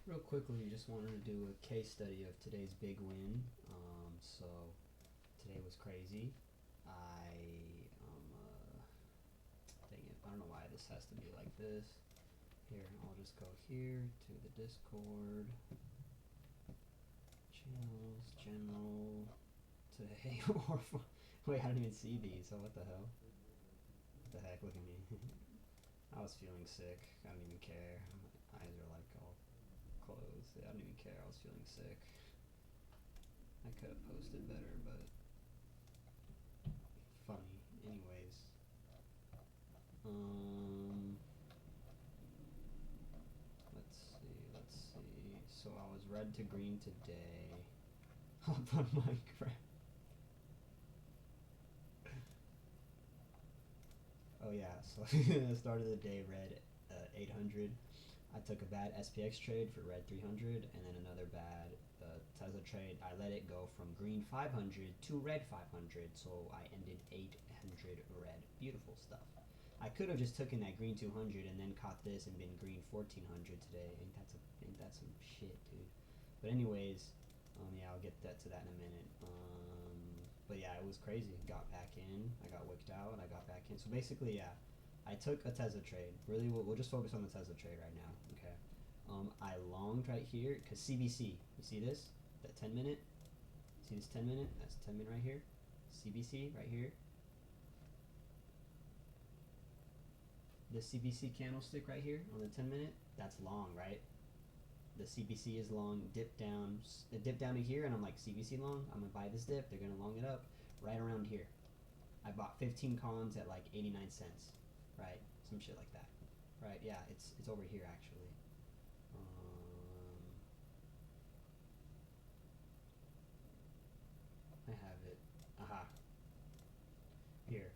Real quickly, just wanted to do a case study of today's big win. So today was crazy. Dang it, I don't know why this has to be like this. Here, I'll just go here to the Discord, channels, general, today, or wait, I don't even see these, so what the hell? What the heck, look at me. I was feeling sick, I don't even care. My eyes are like all closed, I don't even care, I was feeling sick. I could have posted better, but funny. Anyways, let's see. So I was red to green today. Hop on Minecraft. Oh yeah, so the start of the day, red 800. I took a bad SPX trade for red 300, and then another bad Tesla trade. I let it go from green 500 to red 500, so I ended 800 red. Beautiful stuff. I could have just taken that green 200 and then caught this and been green 1400 today. Ain't that some shit, dude? But anyways, yeah, I'll get to that in a minute. But yeah, it was crazy. Got back in. I got wicked out. I got back in. So basically, yeah, I took a Tesla trade. Really, we'll just focus on the Tesla trade right now. Okay. I longed right here because CBC. You see this? That 10-minute. See this 10-minute? That's 10-minute right here. CBC right here. The CBC candlestick right here on the 10-minute. That's long, right? The CBC is long, dip down, it dipped down to here, and I'm like, CBC long, I'm gonna buy this dip, they're gonna long it up, right around here. I bought 15 cons at like 89 cents, right? Some shit like that, right? Yeah, it's over here actually. I have it. Aha. Here.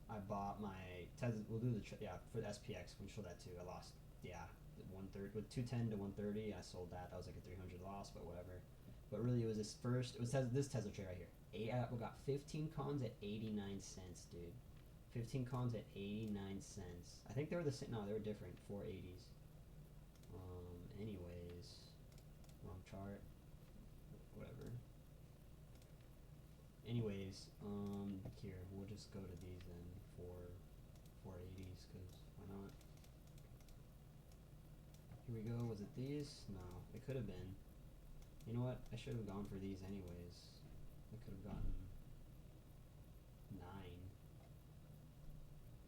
I bought my Tesla. We'll do the yeah for the SPX. We'll show that too. I lost. Yeah, 130 with 210 to 130. I sold that. That was like a 300 loss, but whatever. But really, it was this first. It was this Tesla trade right here. We got 15 cons at 89 cents, dude. 15 cons at 89 cents. I think they were the same. No, they were different. 480s. Anyways, wrong chart. Whatever. Anyways, here we'll just go to these then for 480s, cause why not? Here we go. Was it these? No, it could have been. You know what? I should have gone for these anyways. I could have gotten 9,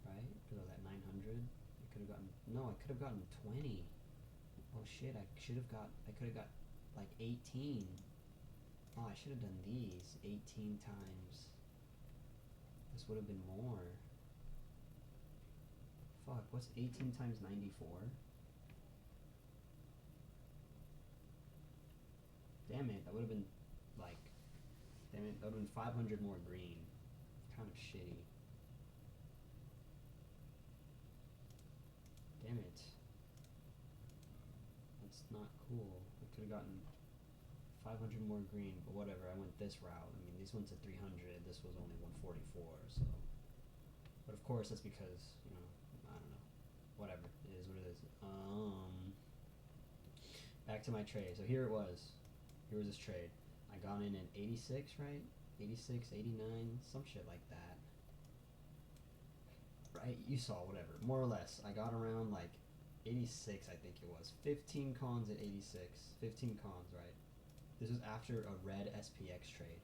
right? Because I was at 900. I could have gotten no. I could have gotten 20. Oh shit! I should have got. I could have got like 18. Oh, I should have done these 18 times. This would have been more. Fuck, what's 18 times 94? Damn it, that would have been like, damn it, that would have been 500 more green. Kind of shitty. Damn it. That's not cool. I could have gotten 500 more green, but whatever, I went this route. I mean, these went to 300, this was only 144, so. But of course, that's because, you know, I don't know. Whatever, it is what it is. Back to my trade. So here it was. Here was this trade. I got in at 86, right? 86, 89, some shit like that. Right? You saw, whatever. More or less. I got around like 86, I think it was. 15 cons at 86. 15 cons, right? This was after a red SPX trade.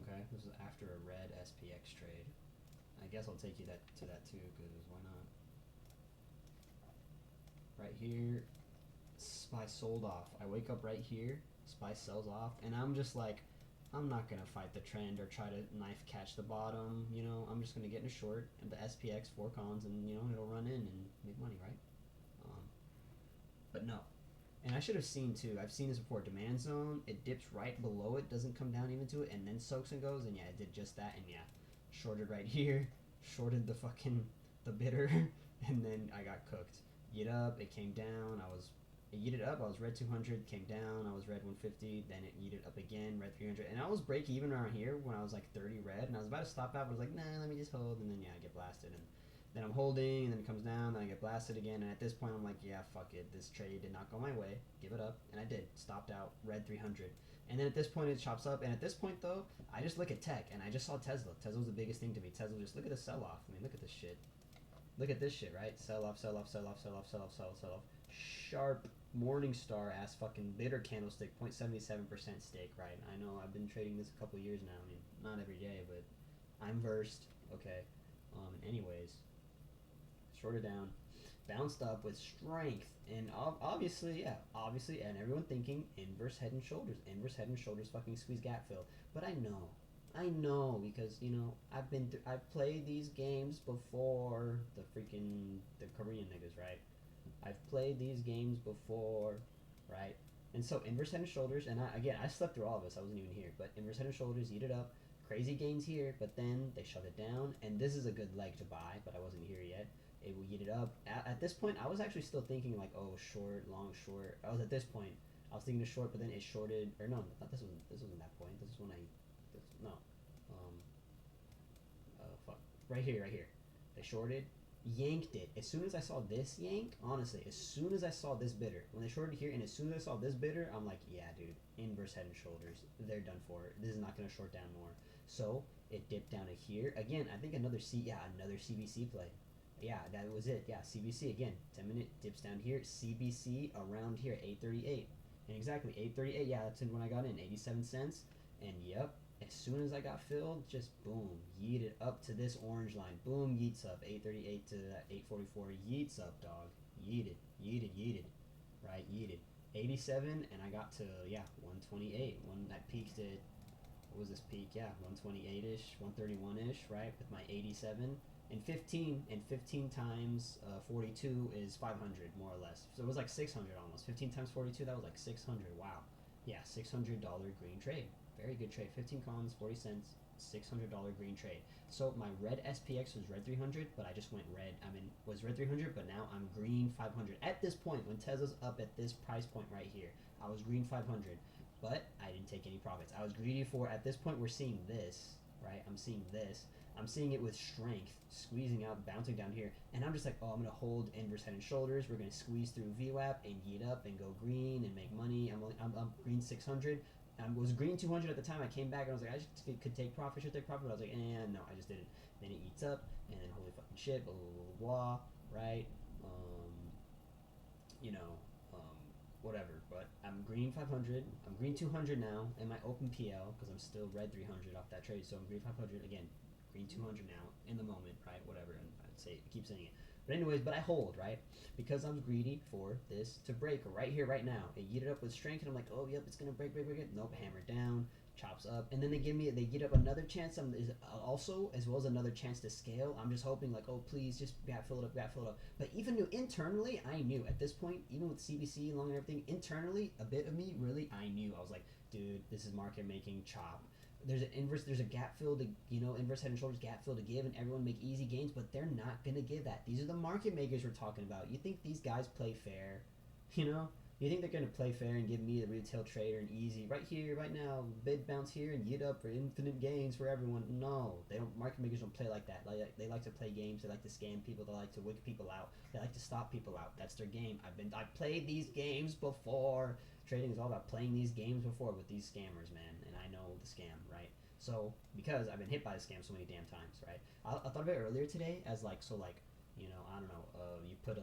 Okay? This was after a red SPX trade. I guess I'll take you to that too, because why not? Right here, SPY sold off. I wake up right here, SPY sells off, and I'm just like, I'm not gonna fight the trend or try to knife catch the bottom. You know, I'm just gonna get in a short and the SPX 4 cons, and you know it'll run in and make money, right? But no. And I should have seen too. I've seen this before. Demand zone, it dips right below it, doesn't come down even to it, and then soaks and goes. And yeah, it did just that. And yeah, shorted right here, shorted the bidder, and then I got cooked. Yeet up, it came down. It yeeted up. I was red 200, came down. I was red 150. Then it yeeted up again, red 300, and I was break even around here when I was like 30 red, and I was about to stop out, but I was like, nah, let me just hold, and then yeah, I get blasted, and Then I'm holding, and then it comes down, then I get blasted again, and at this point I'm like, yeah, fuck it, this trade did not go my way, give it up, and I did, stopped out, red 300. And then at this point it chops up, and at this point though, I just look at tech, and I just saw Tesla. Tesla was the biggest thing to me. Tesla, just look at the sell-off. I mean, look at this shit. Look at this shit, right? Sell off, sell off, sell off, sell off, sell off, sell off, sell off. Sharp Morningstar ass fucking bitter candlestick, 0.77% stake, right? I know I've been trading this a couple years now. I mean, not every day, but I'm versed. Okay. Anyways, shorter down, bounced up with strength, and obviously, yeah, obviously, and everyone thinking inverse head and shoulders, fucking squeeze gap fill. But I know because I've played these games before. The Korean niggas, right? I've played these games before, right? And so inverse head and shoulders, and I slept through all of this. I wasn't even here, but inverse head and shoulders, eat it up. Crazy gains here, but then they shut it down, and this is a good leg to buy, but I wasn't here yet. It will eat it up. At this point, I was actually still thinking like, oh, short, long, short. I was at this point. I was thinking to short, but then it shorted. Or no, this wasn't that point. This is when no. Fuck. Right here. They shorted, yanked it. As soon as I saw this yank, honestly, as soon as I saw this bidder, when they shorted here, and as soon as I saw this bidder, I'm like, yeah, dude, inverse head and shoulders. They're done for. This is not going to short down more. So it dipped down to here. Again, I think another CBC play. Yeah, that was it. Yeah, CBC again. 10-minute dips down here. CBC around here, 838. And exactly, 838. Yeah, that's when I got in, 87 cents. And yep, as soon as I got filled, just boom, yeeted up to this orange line. Boom, yeets up. 838 to that 844. Yeets up, dog. Yeeted. Right, yeeted. 87, and I got to, 128. I peaked at, what was this peak? Yeah, 128-ish, 131-ish, right, with my 87. And 15 times 42 is 500, more or less. So it was like 600 almost. 15 times 42, that was like 600. Wow. Yeah, $600 green trade. Very good trade. 15 cons, 40 cents, $600 green trade. So my red SPX was red 300, but I just went red. Was red 300, but now I'm green 500. At this point, when Tesla's up at this price point right here, I was green 500, but I didn't take any profits. I was greedy for, at this point, we're seeing this, right? I'm seeing this. I'm seeing it with strength, squeezing out, bouncing down here, and I'm just like, oh, I'm gonna hold inverse head and shoulders. We're gonna squeeze through VWAP and yeet up and go green and make money. I'm green 600. I was green 200 at the time. I came back and I was like, I could take profit, should take profit. But I was like, no, I just didn't. Then it eats up, and then holy fucking shit, blah blah blah, blah, right? You know, whatever. But I'm green 500. I'm green 200 now in my open PL because I'm still red 300 off that trade. So I'm green 500 again. Green 200 now in the moment, right? Whatever, and I keep saying it. But anyways, but I hold, right? Because I'm greedy for this to break right here, right now. It yeeted up with strength, and I'm like, oh, yep, it's gonna break. Nope, hammer down, chops up, and then they get up another chance. Also, as well as another chance to scale. I'm just hoping, like, oh, please, just fill it up. But even internally, I knew at this point, even with CBC long and everything, internally, a bit of me really, I knew. I was like, dude, this is market making chop. There's a gap fill to, inverse head and shoulders gap fill to give, and everyone make easy gains, but they're not gonna give that. These are the market makers we're talking about. You think these guys play fair? You think they're gonna play fair and give me, the retail trader, an easy right here, right now, bid bounce here and get up for infinite gains for everyone? No, they don't. Market makers don't play like that. They like to play games. They like to scam people. They like to wig people out. They like to stop people out. That's their game. I've played these games before. Trading is all about playing these games before with these scammers, man, and I know the scam, right? So, because I've been hit by the scam so many damn times, right? I thought of it earlier today as I don't know, you put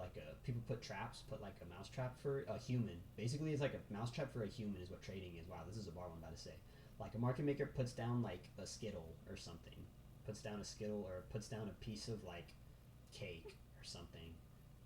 people put traps, put like a mouse trap for a human. Basically, it's like a mouse trap for a human is what trading is. Wow, this is a bar one I'm about to say. Like a market maker puts down like a Skittle or something, puts down a Skittle or puts down a piece of like cake or something.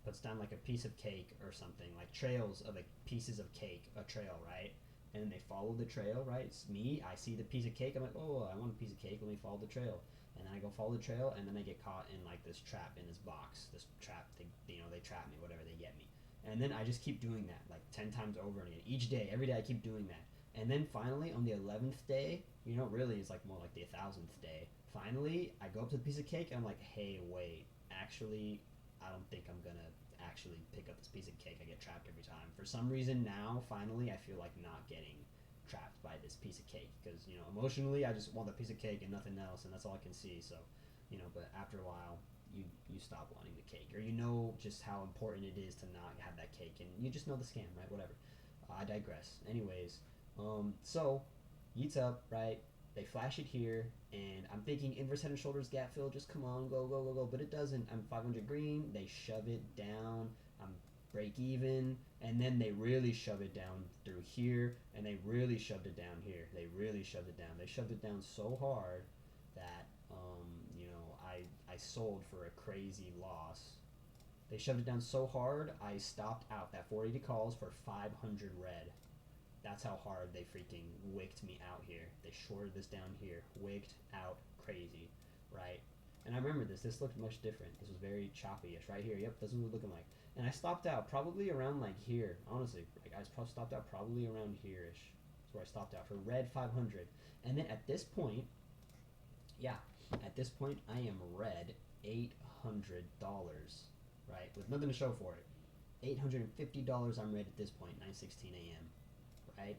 Puts down like a piece of cake or something, like trails of pieces of cake, a trail, right? And then they follow the trail, right? It's me, I see the piece of cake, I'm like, oh, I want a piece of cake, let me follow the trail. And then I go follow the trail, and then I get caught in like this trap, in this box, this trap, they trap me, whatever, they get me. And then I just keep doing that, like 10 times over again. Each day, every day I keep doing that. And then finally, on the 11th day, really it's like more like the 1000th day, finally, I go up to the piece of cake, and I'm like, hey, wait, actually, I don't think I'm gonna actually pick up this piece of cake. I get trapped every time. For some reason now, finally, I feel like not getting trapped by this piece of cake because, emotionally, I just want the piece of cake and nothing else, and that's all I can see. So, but after a while, you stop wanting the cake, or you know just how important it is to not have that cake, and you just know the scam, right? Whatever. I digress. Anyways, so yeets up, right? They flash it here, and I'm thinking inverse head and shoulders gap fill. Just come on, go, go, go, go. But it doesn't. I'm 500 green. They shove it down. I'm break even, and then they really shove it down through here, and they really shoved it down here. They really shoved it down. They shoved it down so hard that I sold for a crazy loss. They shoved it down so hard, I stopped out. That 480 calls for 500 red. That's how hard they freaking wicked me out here. They shorted this down here, wicked out crazy, right? And I remember this. This looked much different. This was very choppy-ish right here. Yep, this is what it was looking like. And I stopped out probably around like here. Honestly, like I stopped out probably around here-ish. That's where I stopped out for red 500. And then at this point, yeah, at this point I am red $800, right? With nothing to show for it. $850 I'm red at this point, 9:16 a.m. Right?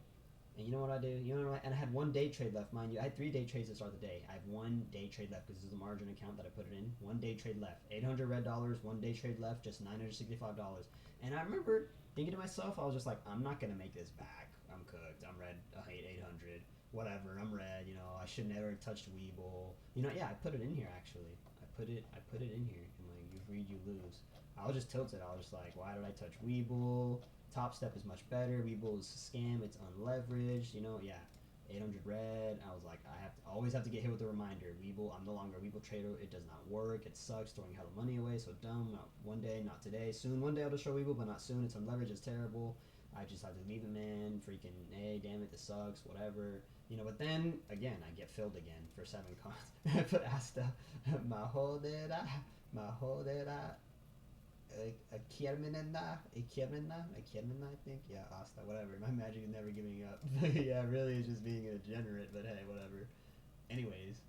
And you know what I do? You know what? And I had 1 day trade left, mind you. I had 3 day trades to start the day. I have 1 day trade left because this is a margin account that I put it in. 1 day trade left. 800 red dollars, 1 day trade left, just $965. And I remember thinking to myself, I was just like, I'm not gonna make this back. I'm cooked. I'm red. I hate 800. Whatever. I'm red. You know, I should never have touched Weeble. You know, yeah, I put it in here actually. I put it in here. And like, you read, you lose. I was just tilted. I was just like, why did I touch Weeble? Top Step is much better. Weeble is a scam. It's unleveraged. You know, yeah. 800 red. I was like, always have to get hit with a reminder. Weeble, I'm no longer a Weeble trader. It does not work. It sucks. Throwing hella money away. So dumb. Not one day, not today. Soon, one day I'll just show Weeble, but not soon. It's unleveraged. It's terrible. I just have to leave it, man. Freaking, hey, damn it, this sucks. Whatever. You know, but then, again, I get filled again for 7 cons. I put Asta. Mahodera. Kiermenena, I think. Yeah, Asta, whatever. My magic is never giving up. Yeah, really, it's just being a degenerate, but hey, whatever. Anyways,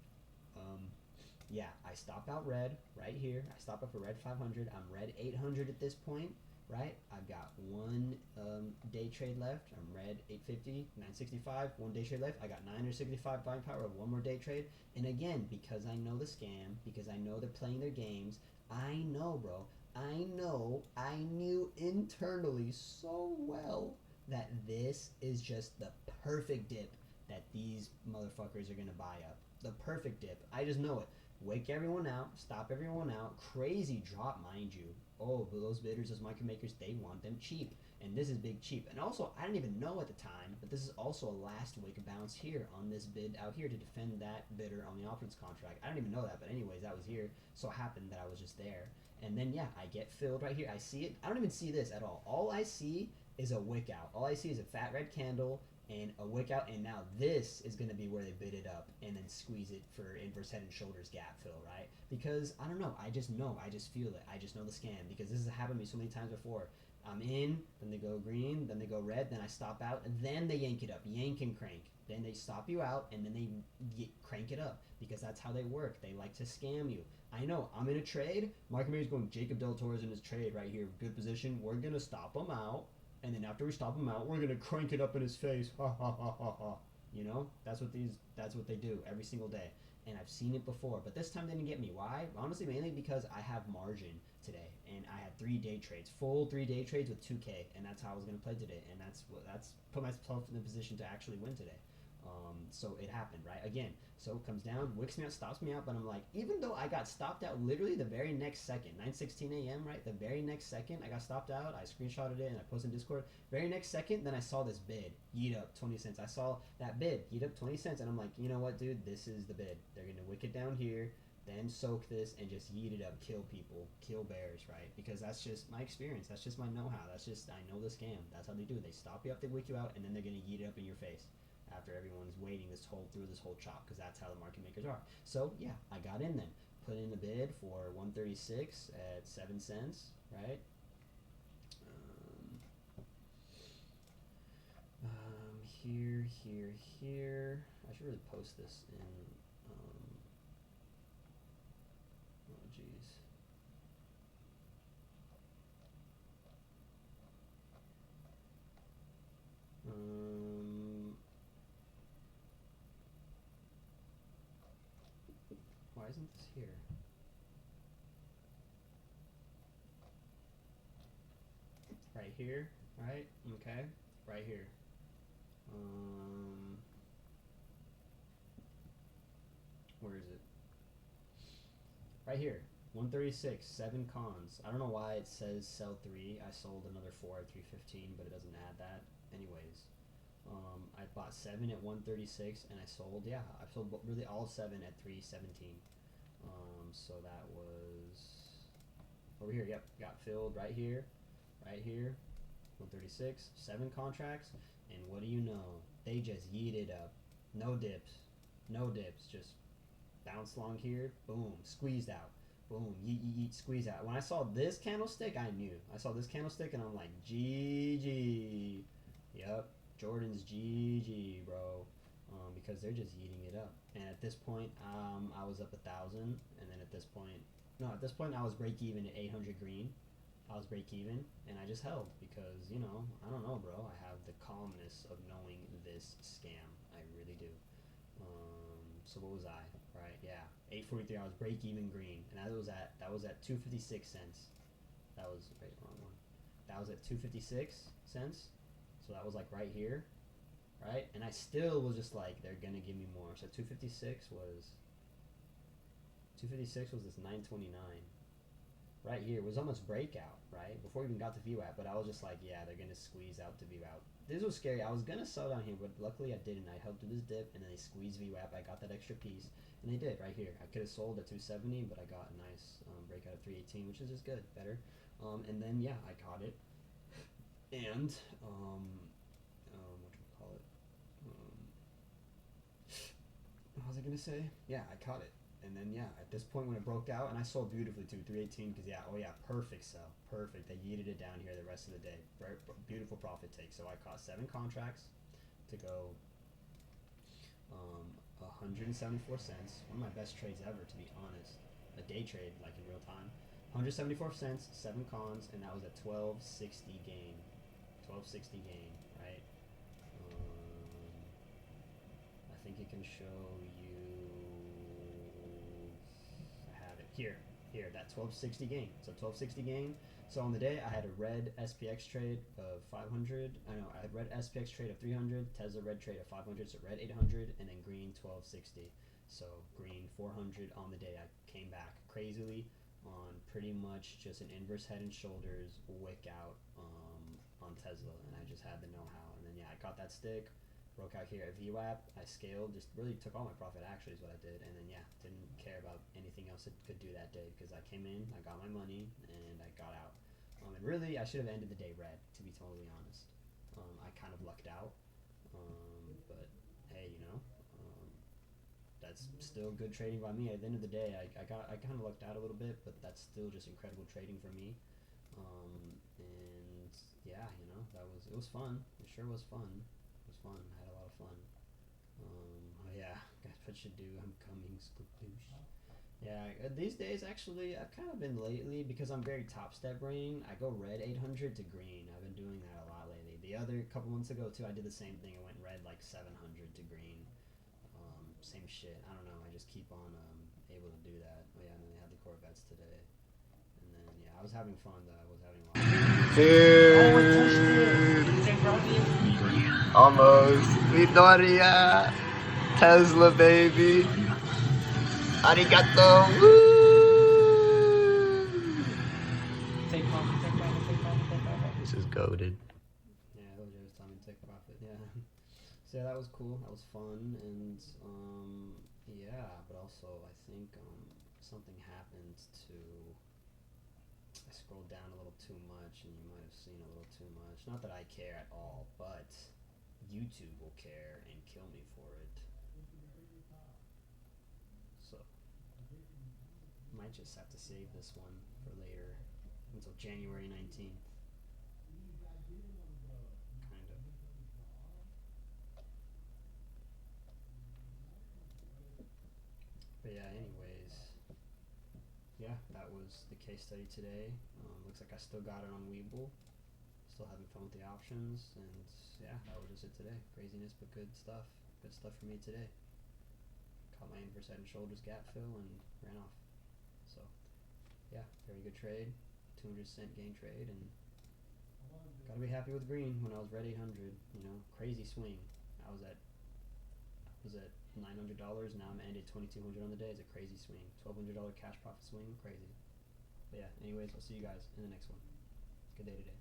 yeah, I stop out red right here. I stop out for red 500. I'm red 800 at this point, right? I've got 1 day trade left. I'm red 850, 965, 1 day trade left. I got 965 buying power of 1 more day trade. And again, because I know the scam, because I know they're playing their games, I know, bro. I knew internally so well that this is just the perfect dip that these motherfuckers are gonna buy up. The perfect dip. I just know it. Wake everyone out, stop everyone out. Crazy drop, mind you. Oh, but those bidders, those market makers, they want them cheap. And this is big cheap. And also, I didn't even know at the time, but this is also a last wick bounce here on this bid out here to defend that bidder on the options contract. I didn't even know that, but anyways, that was here. So it happened that I was just there. And then, yeah, I get filled right here. I see it. I don't even see this at all. All I see is a wick out. All I see is a fat red candle and a wick out. And now this is going to be where they bid it up and then squeeze it for inverse head and shoulders gap fill, right? Because, I don't know. I just know. I just feel it. I just know the scam because this has happened to me so many times before. I'm in, then they go green, then they go red, then I stop out, and then they yank it up. Yank and crank. Then they stop you out, and then they crank it up because that's how they work. They like to scam you. I know. I'm in a trade. Market maker's going Jacob Del Toro's in his trade right here. Good position. We're going to stop him out. And then after we stop him out, we're going to crank it up in his face. Ha, ha, ha, ha, ha. You know? That's what they do every single day. And I've seen it before. But this time they didn't get me. Why? Honestly, mainly because I have margin today. And I had 3 day trades. Full 3 day trades with 2K. And that's how I was going to play today. And that's put myself in the position to actually win today. So it happened, right? Again, so it comes down, wicks me out, stops me out, but I'm like, even though I got stopped out literally the very next second, 9:16 a.m., right? The very next second I got stopped out, I screenshotted it and I posted in Discord. Very next second, then I saw this bid, yeet up 20 cents. I saw that bid, yeet up 20 cents, and I'm like, you know what, dude? This is the bid. They're going to wick it down here, then soak this and just yeet it up, kill people, kill bears, right? Because that's just my experience. That's just my know-how. That's just, I know the scam. That's how they do it. They stop you up, they wick you out, and then they're going to yeet it up in your face after everyone's waiting through this whole chop, because that's how the market makers are. So yeah, I got in then, put in a bid for 136 at 7 cents, right? Here. I should really post this in. Oh geez. Why isn't this here? right here, right? Okay, right here. Where is it? Right here. 136, 7 cons. I don't know why it says sell 3. I sold another 4 at 315, but it doesn't add that. Anyways, I bought 7 at 136, and I sold, yeah, I sold really all 7 at 317. So that was over here. Yep, got filled right here, 136, 7 contracts, and what do you know? They just yeeted up. No dips, just bounce along here, boom, squeezed out, boom, yeet, squeeze out. When I saw this candlestick, I knew. I saw this candlestick, and I'm like, GG. Yep, Jordan's GG, bro. Because they're just eating it up. And at this point, I was up 1,000, and then at this point, I was break even at 800 green. I was break even, and I just held because, you know, I don't know, bro. I have the calmness of knowing this scam. I really do. So what was I? Right, yeah, 843. I was break even green, and that was at 256 cents. That was wrong one. That was at 256 cents. So that was like right here, right? And I still was just like, they're gonna give me more. So 256 was this 929. Right here was almost breakout, right? Before we even got to VWAP, but I was just like, yeah, they're gonna squeeze out to VWAP. This was scary. I was gonna sell down here, but luckily I didn't. I held through this dip, and then they squeezed VWAP. I got that extra piece, and they did right here. I could have sold at 270, but I got a nice breakout at 318, which is just good, better. And then yeah, I caught it, and what do we call it? What was I gonna say? Yeah, I caught it. And then yeah, at this point when it broke out, and I sold beautifully too, 318, because yeah, oh yeah, perfect sell, perfect. They yeeted it down here the rest of the day. Beautiful profit take. So I caught 7 contracts to go 174 cents. One of my best trades ever, to be honest. A day trade, like in real time. 174 cents, 7 cons, and that was a 1260 gain. 1260 gain, right? I think it can show you. I have it here. That 1260 gain. So 1260 gain. So on the day, I had a red SPX trade of 500. I had red SPX trade of 300, Tesla red trade of 500, so red 800, and then green 1260. So green 400 on the day. I came back crazily on pretty much just an inverse head and shoulders wick out on Tesla, and I just had the know-how. And then yeah, I got that stick. Broke out here at VWAP. I scaled, just really took all my profit actually is what I did, and then yeah, didn't care about anything else it could do that day because I came in, I got my money, and I got out. And really, I should have ended the day red, to be totally honest. I kind of lucked out, but hey, you know, that's still good trading by me. At the end of the day, I kind of lucked out a little bit, but that's still just incredible trading for me. And yeah, you know, it was fun. It sure was fun. Fun. I had a lot of fun. Oh yeah, that's what you do. I'm coming, sploosh. Yeah, these days actually, I've kind of been lately because I'm very top step brain. I go red 800 to green. I've been doing that a lot lately. The other couple months ago too, I did the same thing. I went red like 700 to green. Same shit. I don't know. I just keep on able to do that. Oh yeah, and then they had the Corvettes today. And then yeah, I was having fun though. I was having a lot of fun. Almost. Victoria. Tesla, baby. Arigato. Woo! Take profit. This is goated. Yeah, OJ was telling me to take profit. Yeah. So yeah, that was cool. That was fun, and yeah, but also I think something happened to. I scrolled down a little too much, and you might have seen a little too much. Not that I care at all, but YouTube will care and kill me for it. So might just have to save this one for later until January 19th. Kind of. But yeah, anyways, yeah, that was the case study today. Looks like I still got it on Weeble. Still having fun with the options, and yeah, that was just it today. Craziness, but good stuff. Good stuff for me today. Caught my inverse head and shoulders gap fill and ran off. So yeah, very good trade. 200 cent gain trade, and Gotta be happy with green when I was red 800. You know, crazy swing. I was at $900. Now I'm ended 2,200 on the day. It's a crazy swing. $1,200 cash profit swing. Crazy. But yeah. Anyways, I'll see you guys in the next one. Good day today.